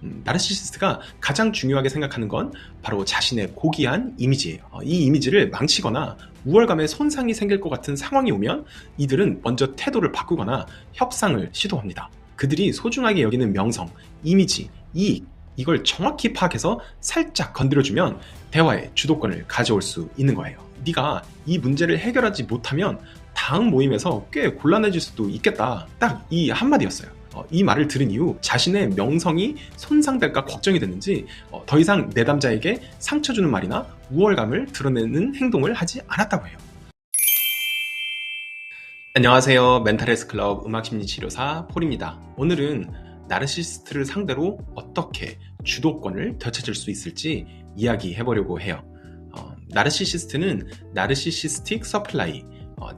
나르시시스트가 가장 중요하게 생각하는 건 바로 자신의 고귀한 이미지예요. 이 이미지를 망치거나 우월감에 손상이 생길 것 같은 상황이 오면 이들은 먼저 태도를 바꾸거나 협상을 시도합니다. 그들이 소중하게 여기는 명성, 이미지, 이익, 이걸 정확히 파악해서 살짝 건드려주면 대화의 주도권을 가져올 수 있는 거예요. 네가 이 문제를 해결하지 못하면 다음 모임에서 꽤 곤란해질 수도 있겠다. 딱 이 한마디였어요. 이 말을 들은 이후 자신의 명성이 손상될까 걱정이 됐는지 더 이상 내담자에게 상처 주는 말이나 우월감을 드러내는 행동을 하지 않았다고 해요. 안녕하세요. 멘탈헬스 클럽 음악심리치료사 폴입니다. 오늘은 나르시시스트를 상대로 어떻게 주도권을 되찾을 수 있을지 이야기해보려고 해요. 나르시시스트는 나르시시스틱 서플라이,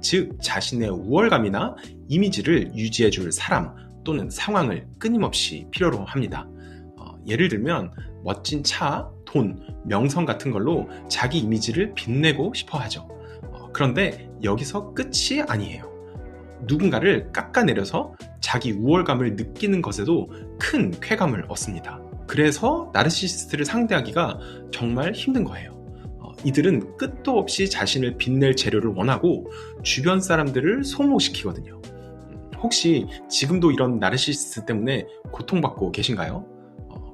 즉 자신의 우월감이나 이미지를 유지해줄 사람 또는 상황을 끊임없이 필요로 합니다. 예를 들면 멋진 차, 돈, 명성 같은 걸로 자기 이미지를 빛내고 싶어 하죠. 그런데 여기서 끝이 아니에요. 누군가를 깎아내려서 자기 우월감을 느끼는 것에도 큰 쾌감을 얻습니다. 그래서 나르시시스트를 상대하기가 정말 힘든 거예요. 이들은 끝도 없이 자신을 빛낼 재료를 원하고 주변 사람들을 소모시키거든요. 혹시 지금도 이런 나르시시스트 때문에 고통받고 계신가요?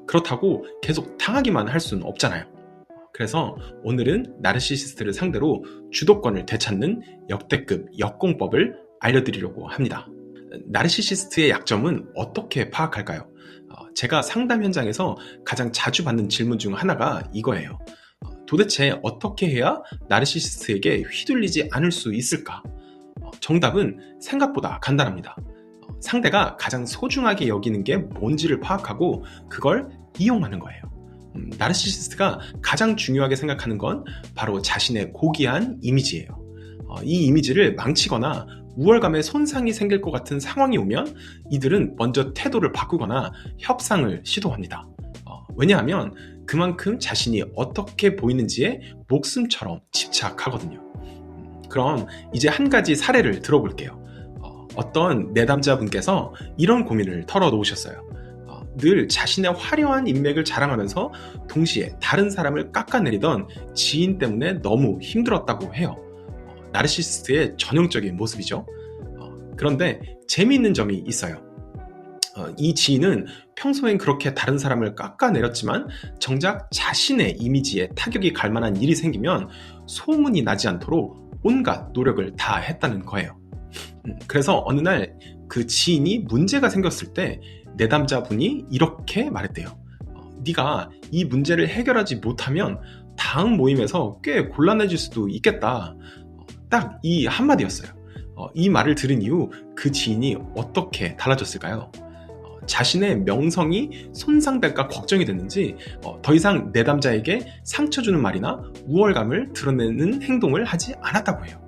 그렇다고 계속 당하기만 할 수는 없잖아요. 그래서 오늘은 나르시시스트를 상대로 주도권을 되찾는 역대급 역공법을 알려드리려고 합니다. 나르시시스트의 약점은 어떻게 파악할까요? 제가 상담 현장에서 가장 자주 받는 질문 중 하나가 이거예요. 도대체 어떻게 해야 나르시시스트에게 휘둘리지 않을 수 있을까? 정답은 생각보다 간단합니다. 상대가 가장 소중하게 여기는 게 뭔지를 파악하고 그걸 이용하는 거예요. 나르시시스트가 가장 중요하게 생각하는 건 바로 자신의 고귀한 이미지예요. 이 이미지를 망치거나 우월감에 손상이 생길 것 같은 상황이 오면 이들은 먼저 태도를 바꾸거나 협상을 시도합니다. 왜냐하면 그만큼 자신이 어떻게 보이는지에 목숨처럼 집착하거든요. 그럼 이제 한 가지 사례를 들어볼게요. 어떤 내담자분께서 이런 고민을 털어놓으셨어요. 늘 자신의 화려한 인맥을 자랑하면서 동시에 다른 사람을 깎아내리던 지인 때문에 너무 힘들었다고 해요. 나르시시스트의 전형적인 모습이죠. 그런데 재미있는 점이 있어요. 이 지인은 평소엔 그렇게 다른 사람을 깎아내렸지만 정작 자신의 이미지에 타격이 갈 만한 일이 생기면 소문이 나지 않도록 온갖 노력을 다 했다는 거예요. 그래서 어느 날 그 지인이 문제가 생겼을 때 내담자분이 이렇게 말했대요. 네가 이 문제를 해결하지 못하면 다음 모임에서 꽤 곤란해질 수도 있겠다. 딱 이 한마디였어요. 이 말을 들은 이후 그 지인이 어떻게 달라졌을까요? 자신의 명성이 손상될까 걱정이 됐는지 더 이상 내담자에게 상처 주는 말이나 우월감을 드러내는 행동을 하지 않았다고 해요.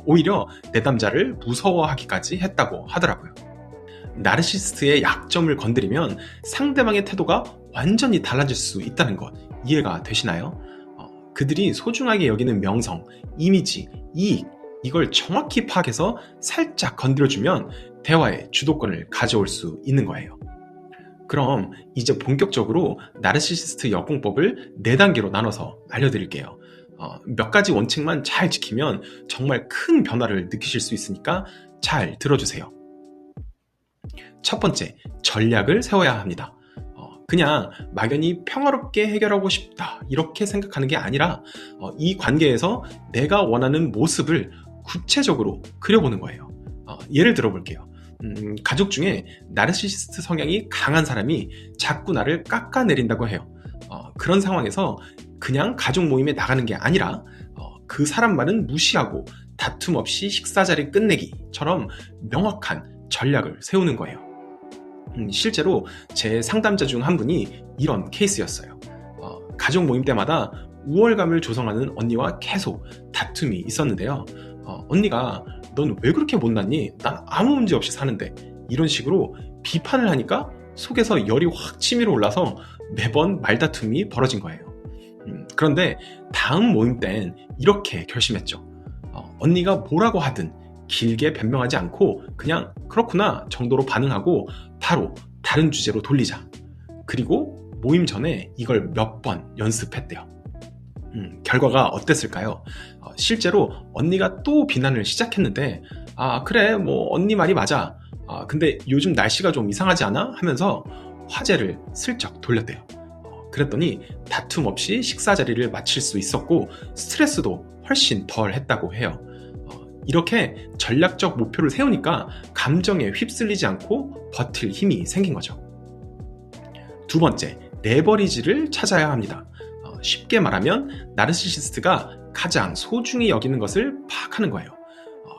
오히려 내담자를 무서워하기까지 했다고 하더라고요. 나르시시스트의 약점을 건드리면 상대방의 태도가 완전히 달라질 수 있다는 것 이해가 되시나요? 그들이 소중하게 여기는 명성, 이미지, 이익, 이걸 정확히 파악해서 살짝 건드려주면 대화의 주도권을 가져올 수 있는 거예요. 그럼 이제 본격적으로 나르시시스트 역공법을 4단계로 나눠서 알려드릴게요. 몇 가지 원칙만 잘 지키면 정말 큰 변화를 느끼실 수 있으니까 잘 들어주세요. 첫 번째, 전략을 세워야 합니다. 그냥 막연히 평화롭게 해결하고 싶다 이렇게 생각하는 게 아니라 이 관계에서 내가 원하는 모습을 구체적으로 그려보는 거예요. 예를 들어볼게요. 가족 중에 나르시시스트 성향이 강한 사람이 자꾸 나를 깎아내린다고 해요. 그런 상황에서 그냥 가족 모임에 나가는 게 아니라 그 사람 말은 무시하고 다툼 없이 식사 자리 끝내기처럼 명확한 전략을 세우는 거예요. 실제로 제 상담자 중 한 분이 이런 케이스였어요. 가족 모임 때마다 우월감을 조성하는 언니와 계속 다툼이 있었는데요. 언니가 넌 왜 그렇게 못났니? 난 아무 문제 없이 사는데 이런 식으로 비판을 하니까 속에서 열이 확 치밀어 올라서 매번 말다툼이 벌어진 거예요. 그런데 다음 모임 땐 이렇게 결심했죠. 언니가 뭐라고 하든 길게 변명하지 않고 그냥 그렇구나 정도로 반응하고 바로 다른 주제로 돌리자. 그리고 모임 전에 이걸 몇 번 연습했대요. 결과가 어땠을까요? 실제로 언니가 또 비난을 시작했는데 그래 뭐 언니 말이 맞아. 근데 요즘 날씨가 좀 이상하지 않아? 하면서 화제를 슬쩍 돌렸대요. 그랬더니 다툼 없이 식사 자리를 마칠 수 있었고 스트레스도 훨씬 덜 했다고 해요. 이렇게 전략적 목표를 세우니까 감정에 휩쓸리지 않고 버틸 힘이 생긴 거죠. 두 번째, 레버리지를 찾아야 합니다. 쉽게 말하면 나르시시스트가 가장 소중히 여기는 것을 파악하는 거예요.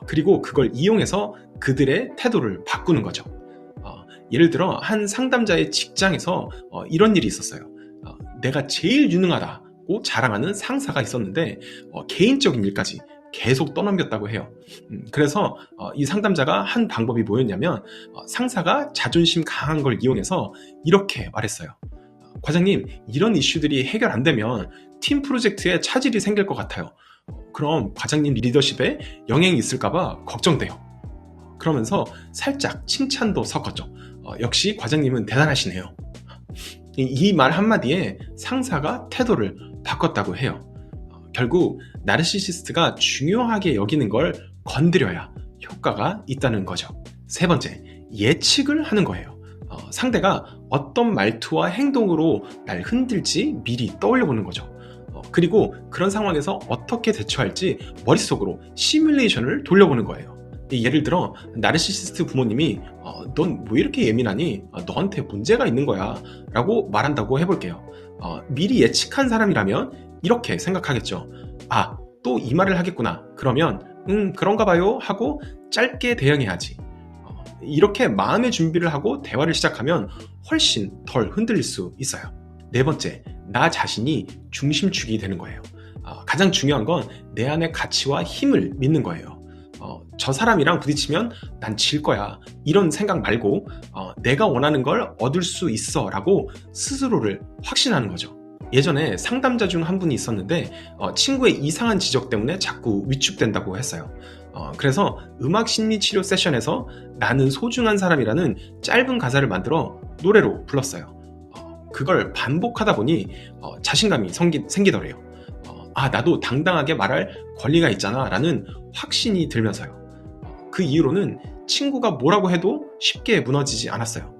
그리고 그걸 이용해서 그들의 태도를 바꾸는 거죠. 예를 들어 한 상담자의 직장에서 이런 일이 있었어요. 내가 제일 유능하다고 자랑하는 상사가 있었는데 개인적인 일까지 계속 떠넘겼다고 해요. 그래서 이 상담자가 한 방법이 뭐였냐면 상사가 자존심 강한 걸 이용해서 이렇게 말했어요. 과장님, 이런 이슈들이 해결 안 되면 팀 프로젝트에 차질이 생길 것 같아요. 그럼 과장님 리더십에 영향이 있을까봐 걱정돼요. 그러면서 살짝 칭찬도 섞었죠. 역시 과장님은 대단하시네요. 이 말 한마디에 상사가 태도를 바꿨다고 해요. 결국 나르시시스트가 중요하게 여기는 걸 건드려야 효과가 있다는 거죠. 세 번째, 예측을 하는 거예요. 상대가 어떤 말투와 행동으로 날 흔들지 미리 떠올려 보는 거죠. 그리고 그런 상황에서 어떻게 대처할지 머릿속으로 시뮬레이션을 돌려보는 거예요. 예를 들어 나르시시스트 부모님이 넌 뭐 이렇게 예민하니? 너한테 문제가 있는 거야 라고 말한다고 해볼게요. 미리 예측한 사람이라면 이렇게 생각하겠죠. 또 이 말을 하겠구나. 그러면 그런가 봐요 하고 짧게 대응해야지. 이렇게 마음의 준비를 하고 대화를 시작하면 훨씬 덜 흔들릴 수 있어요. 네 번째, 나 자신이 중심축이 되는 거예요. 가장 중요한 건 내 안의 가치와 힘을 믿는 거예요. 저 사람이랑 부딪히면 난 질 거야. 이런 생각 말고 내가 원하는 걸 얻을 수 있어 라고 스스로를 확신하는 거죠. 예전에 상담자 중 한 분이 있었는데 친구의 이상한 지적 때문에 자꾸 위축된다고 했어요. 그래서 음악 심리 치료 세션에서 나는 소중한 사람이라는 짧은 가사를 만들어 노래로 불렀어요. 그걸 반복하다 보니 자신감이 생기더래요. 나도 당당하게 말할 권리가 있잖아 라는 확신이 들면서요. 그 이후로는 친구가 뭐라고 해도 쉽게 무너지지 않았어요.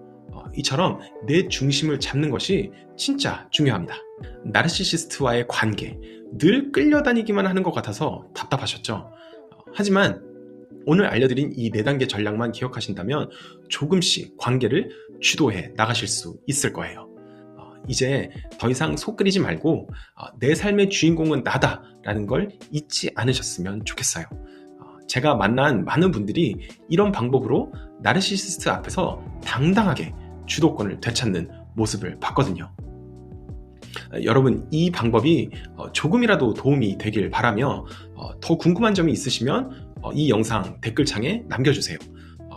이처럼 내 중심을 잡는 것이 진짜 중요합니다. 나르시시스트와의 관계, 늘 끌려다니기만 하는 것 같아서 답답하셨죠? 하지만 오늘 알려드린 이 4단계 전략만 기억하신다면 조금씩 관계를 주도해 나가실 수 있을 거예요. 이제 더 이상 속 끓이지 말고 내 삶의 주인공은 나다 라는 걸 잊지 않으셨으면 좋겠어요. 제가 만난 많은 분들이 이런 방법으로 나르시시스트 앞에서 당당하게 주도권을 되찾는 모습을 봤거든요. 여러분, 이 방법이 조금이라도 도움이 되길 바라며 더 궁금한 점이 있으시면 이 영상 댓글창에 남겨주세요.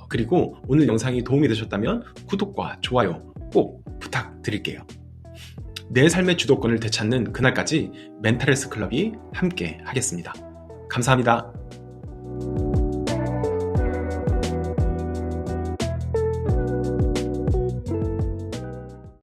그리고 오늘 영상이 도움이 되셨다면 구독과 좋아요 꼭 부탁드릴게요. 내 삶의 주도권을 되찾는 그날까지 멘탈 헬스 클럽이 함께 하겠습니다. 감사합니다.